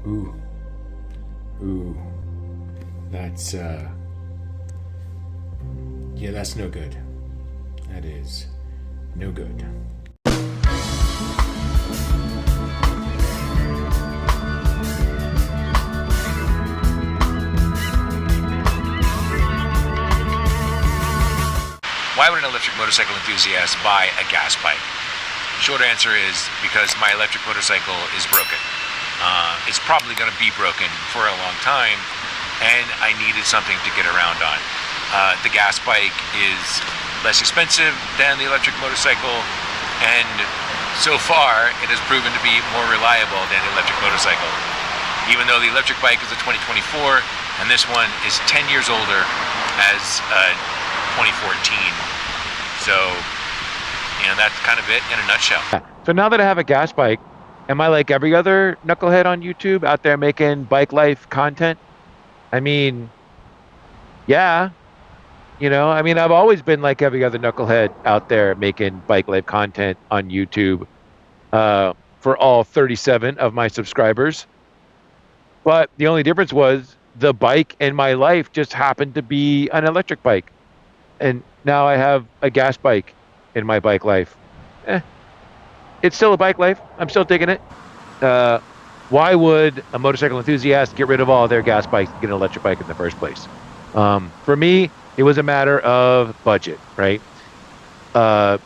Ooh. Ooh. That's, yeah, that's no good. That is no good. Why would an electric motorcycle enthusiast buy a gas bike? Short answer is because my electric motorcycle is broken. It's probably going to be broken for a long time, and I needed something to get around on. The gas bike is less expensive than the electric motorcycle, and so far it has proven to be more reliable than the electric motorcycle. Even though the electric bike is a 2024, and this one is 10 years older as 2014. So, that's kind of it in a nutshell. So now that I have a gas bike, am I like every other knucklehead on YouTube out there making bike life content? I mean, yeah. I've always been like every other knucklehead out there making bike life content on YouTube for all 37 of my subscribers. But the only difference was the bike in my life just happened to be an electric bike. And now I have a gas bike in my bike life. It's still a bike life. I'm still digging it. Why would a motorcycle enthusiast get rid of all their gas bikes and get an electric bike in the first place? For me, it was a matter of budget, right?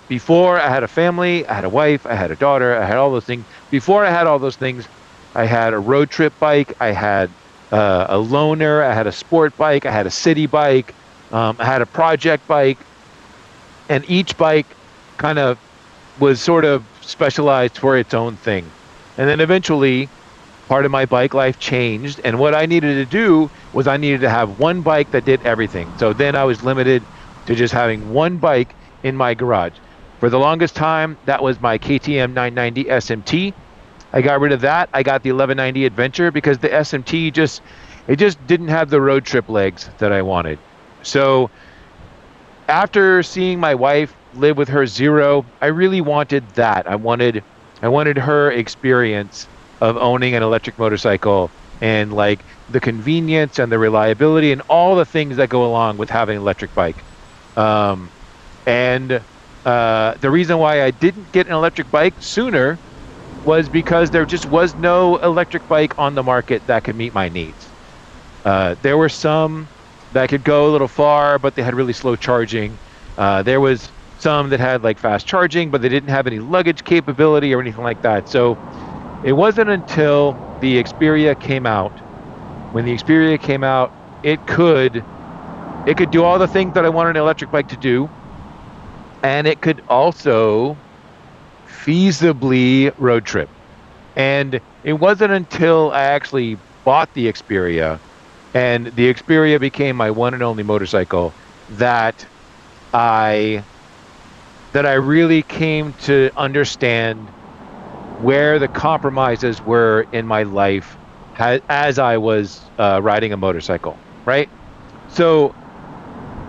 Before I had a family, I had a wife, I had a daughter, I had all those things. Before I had all those things, I had a road trip bike, I had a loaner, I had a sport bike, I had a city bike, I had a project bike, and each bike kind of was sort of specialized for its own thing. And then eventually, part of my bike life changed, and what I needed to do was I needed to have one bike that did everything. So then I was limited to just having one bike in my garage. For the longest time, that was my KTM 990 SMT. I got rid of that. I got the 1190 Adventure because the SMT just didn't have the road trip legs that I wanted. So after seeing my wife live with her Zero, I really wanted that. I wanted her experience of owning an electric motorcycle and like the convenience and the reliability and all the things that go along with having an electric bike. The reason why I didn't get an electric bike sooner was because there just was no electric bike on the market that could meet my needs. There were some that could go a little far, but they had really slow charging. There was some that had like fast charging, but they didn't have any luggage capability or anything like that. So it wasn't until the Xperia came out. When the Xperia came out, it could do all the things that I wanted an electric bike to do, and it could also feasibly road trip. And it wasn't until I actually bought the Xperia and the Xperia became my one and only motorcycle that I really came to understand where the compromises were in my life as I was riding a motorcycle, right? So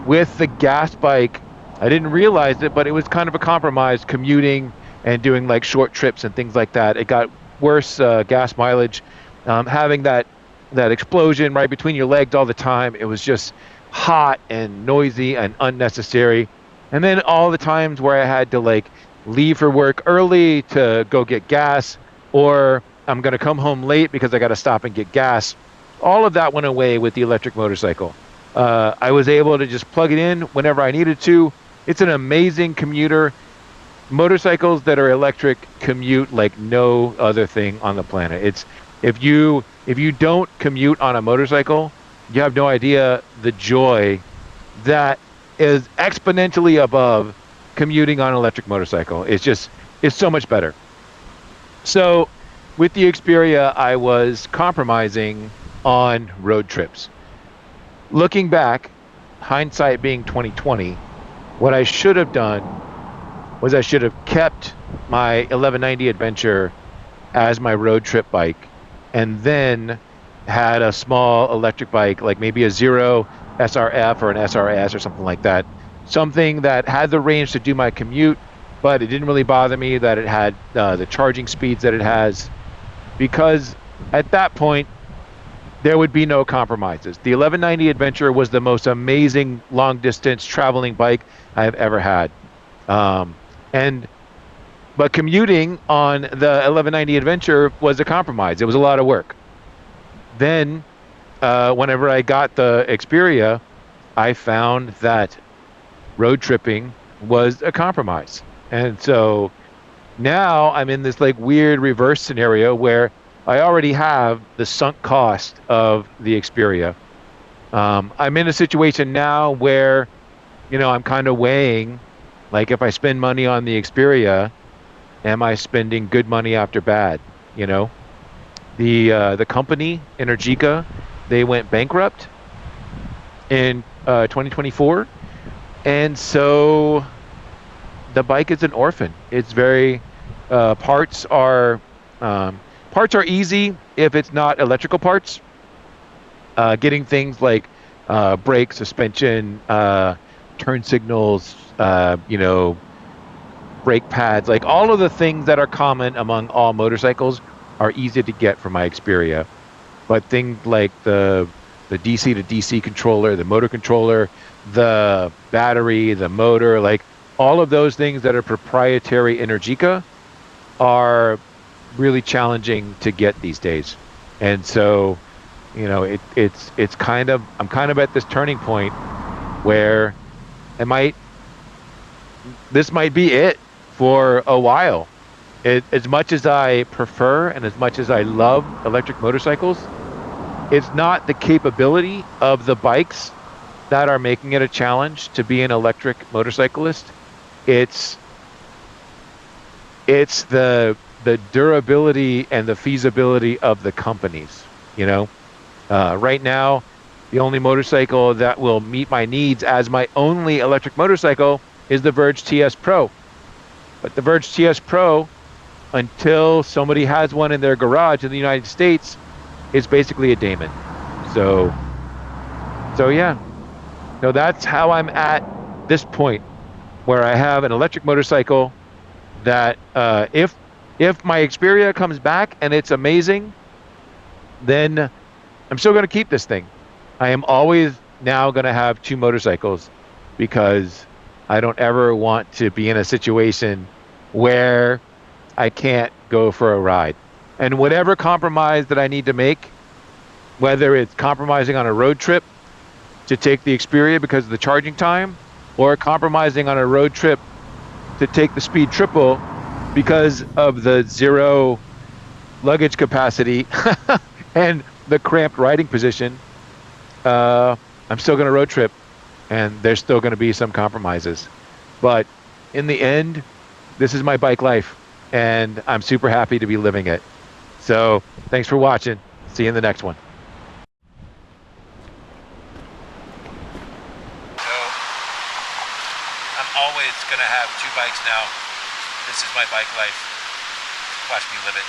with the gas bike, I didn't realize it, but it was kind of a compromise commuting and doing like short trips and things like that. It got worse gas mileage, having that explosion right between your legs all the time. It was just hot and noisy and unnecessary. And then all the times where I had to like leave for work early to go get gas, or I'm going to come home late because I got to stop and get gas. All of that went away with the electric motorcycle. I was able to just plug it in whenever I needed to. It's an amazing commuter. Motorcycles that are electric commute like no other thing on the planet. It's if you don't commute on a motorcycle, you have no idea the joy that is exponentially above commuting on an electric motorcycle. It's so much better. So with the Xperia, I was compromising on road trips. Looking back, hindsight being 2020, what I should have done was I should have kept my 1190 Adventure as my road trip bike and then had a small electric bike, like maybe a Zero SRF or an SRS or something like that. Something that had the range to do my commute, but it didn't really bother me that it had the charging speeds that it has. Because at that point, there would be no compromises. The 1190 Adventure was the most amazing long distance traveling bike I have ever had. Um, and but commuting on the 1190 Adventure was a compromise. It was a lot of work. Then, whenever I got the Xperia, I found that road tripping was a compromise. And so now I'm in this like weird reverse scenario where I already have the sunk cost of the Xperia. I'm in a situation now where, I'm kind of weighing, like if I spend money on the Xperia, am I spending good money after bad? You know, the company Energica, they went bankrupt in 2024, and so the bike is an orphan. It's very parts are parts are easy if it's not electrical parts. Getting things like brake, suspension, turn signals, brake pads, like all of the things that are common among all motorcycles are easy to get from my Xperia. But things like the DC to DC controller, the motor controller, the battery, the motor, like all of those things that are proprietary Energica are really challenging to get these days. And so, it's kind of I'm kind of at this turning point where I might this might be it for a while. As much as I prefer and as much as I love electric motorcycles, it's not the capability of the bikes that are making it a challenge to be an electric motorcyclist. It's it's the durability and the feasibility of the companies. Right now, the only motorcycle that will meet my needs as my only electric motorcycle is the Verge TS Pro. But the Verge TS Pro, until somebody has one in their garage in the United States, is basically a daemon. So, so yeah, that's how I'm at this point, where I have an electric motorcycle that, if my Xperia comes back and it's amazing, then I'm still going to keep this thing. I am always now going to have two motorcycles because I don't ever want to be in a situation where I can't go for a ride. And whatever compromise that I need to make, whether it's compromising on a road trip to take the Xperia because of the charging time, or compromising on a road trip to take the speed triple because of the zero luggage capacity and the cramped riding position, I'm still going to road trip, and there's still going to be some compromises. But in the end, this is my bike life, and I'm super happy to be living it. So thanks for watching. See you in the next one. So I'm always going to have two bikes now. This is my bike life. Watch me live it.